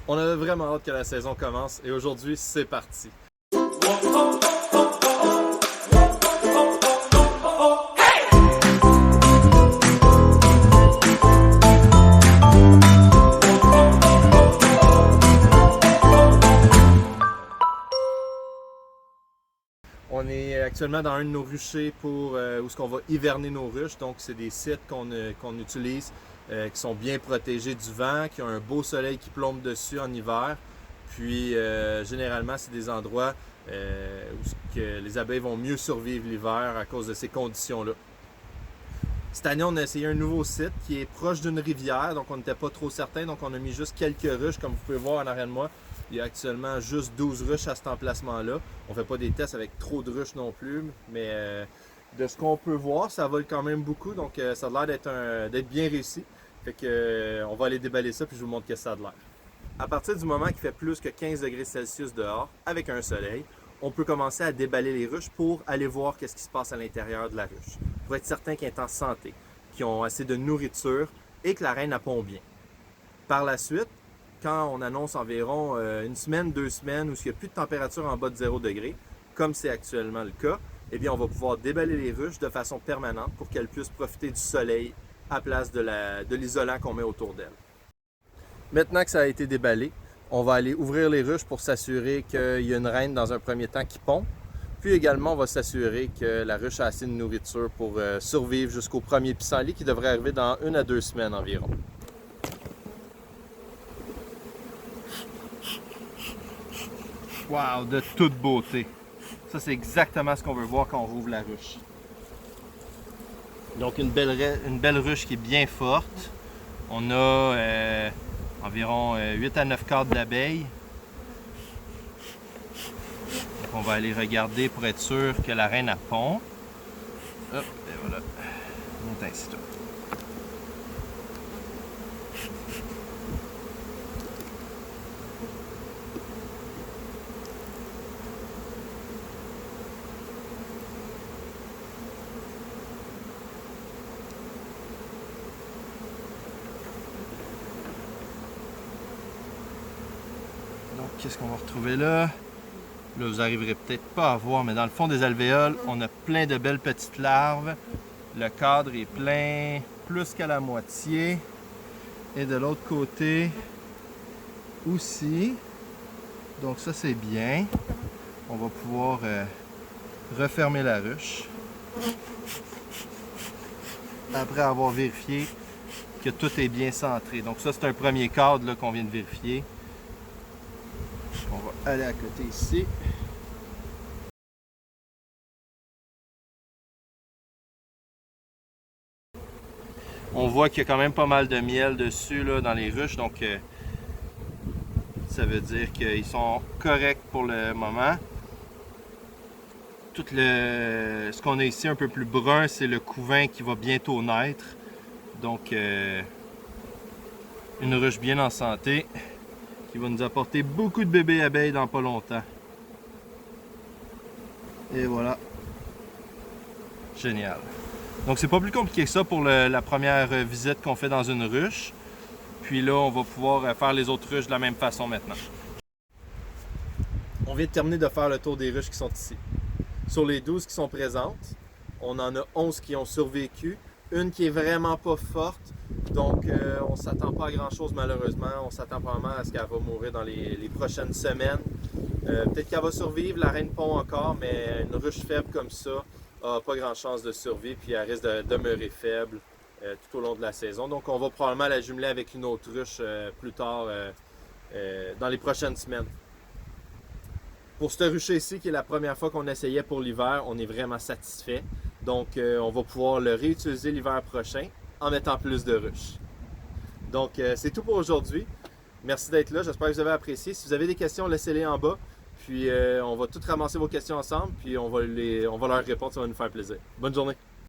On avait vraiment hâte que la saison commence et aujourd'hui, c'est parti. On est actuellement dans un de nos ruchers pour où est-ce qu'on va hiverner nos ruches. Donc, c'est des sites qu'on utilise qui sont bien protégés du vent, qui ont un beau soleil qui plombe dessus en hiver. Puis, généralement, c'est des endroits où que les abeilles vont mieux survivre l'hiver à cause de ces conditions-là. Cette année, on a essayé un nouveau site qui est proche d'une rivière, donc on n'était pas trop certain. Donc, on a mis juste quelques ruches, comme vous pouvez voir en arrière de moi. Il y a actuellement juste 12 ruches à cet emplacement-là. On ne fait pas des tests avec trop de ruches non plus, mais de ce qu'on peut voir, ça vole quand même beaucoup. Donc, ça a l'air d'être bien réussi. Fait que, on va aller déballer ça, puis je vous montre que ça a l'air. À partir du moment qu'il fait plus que 15 degrés Celsius dehors, avec un soleil, on peut commencer à déballer les ruches pour aller voir qu'est-ce qui se passe à l'intérieur de la ruche. Pour être certain qu'elle est en santé, qu'ils ont assez de nourriture et que la reine pond bien. Par la suite, quand on annonce environ une semaine, 2 semaines, où il n'y a plus de température en bas de 0 degré, comme c'est actuellement le cas, eh bien, on va pouvoir déballer les ruches de façon permanente pour qu'elles puissent profiter du soleil à place de l'isolant qu'on met autour d'elles. Maintenant que ça a été déballé, on va aller ouvrir les ruches pour s'assurer qu'il y a une reine dans un premier temps qui pond. Puis également, on va s'assurer que la ruche a assez de nourriture pour survivre jusqu'au premier pissenlit qui devrait arriver dans 1 à 2 semaines environ. Wow, de toute beauté! Ça, c'est exactement ce qu'on veut voir quand on rouvre la ruche. Donc, une belle ruche qui est bien forte. On a environ 8 à 9 cadres d'abeilles. Donc, on va aller regarder pour être sûr que la reine pond. Hop, et voilà. Monte ainsi, toi. Donc, qu'est-ce qu'on va retrouver là? Là, vous n'arriverez peut-être pas à voir, mais dans le fond des alvéoles, on a plein de belles petites larves. Le cadre est plein, plus qu'à la moitié. Et de l'autre côté aussi. Donc ça, c'est bien. On va pouvoir refermer la ruche. Après avoir vérifié que tout est bien centré. Donc ça, c'est un premier cadre qu'on vient de vérifier. On va aller à côté ici. On voit qu'il y a quand même pas mal de miel dessus là, dans les ruches, donc ça veut dire qu'ils sont corrects pour le moment. Ce qu'on a ici un peu plus brun, c'est le couvain qui va bientôt naître. Donc une ruche bien en santé qui va nous apporter beaucoup de bébés abeilles dans pas longtemps. Et voilà. Génial. Donc c'est pas plus compliqué que ça pour la première visite qu'on fait dans une ruche. Puis là, on va pouvoir faire les autres ruches de la même façon maintenant. On vient de terminer de faire le tour des ruches qui sont ici. Sur les 12 qui sont présentes, on en a 11 qui ont survécu. Une qui est vraiment pas forte, donc on s'attend pas à grand chose malheureusement. On s'attend probablement à ce qu'elle va mourir dans les prochaines semaines. Peut-être qu'elle va survivre, la reine pond encore, mais une ruche faible comme ça n'a pas grand chance de survivre, puis elle risque de demeurer faible tout au long de la saison. Donc on va probablement la jumeler avec une autre ruche plus tard dans les prochaines semaines. Pour ce rucher ici, qui est la première fois qu'on essayait pour l'hiver, on est vraiment satisfait. Donc on va pouvoir le réutiliser l'hiver prochain en mettant plus de ruches. Donc c'est tout pour aujourd'hui. Merci d'être là, j'espère que vous avez apprécié. Si vous avez des questions, laissez-les en bas. Puis on va toutes ramasser vos questions ensemble, puis on va leur répondre, ça va nous faire plaisir. Bonne journée!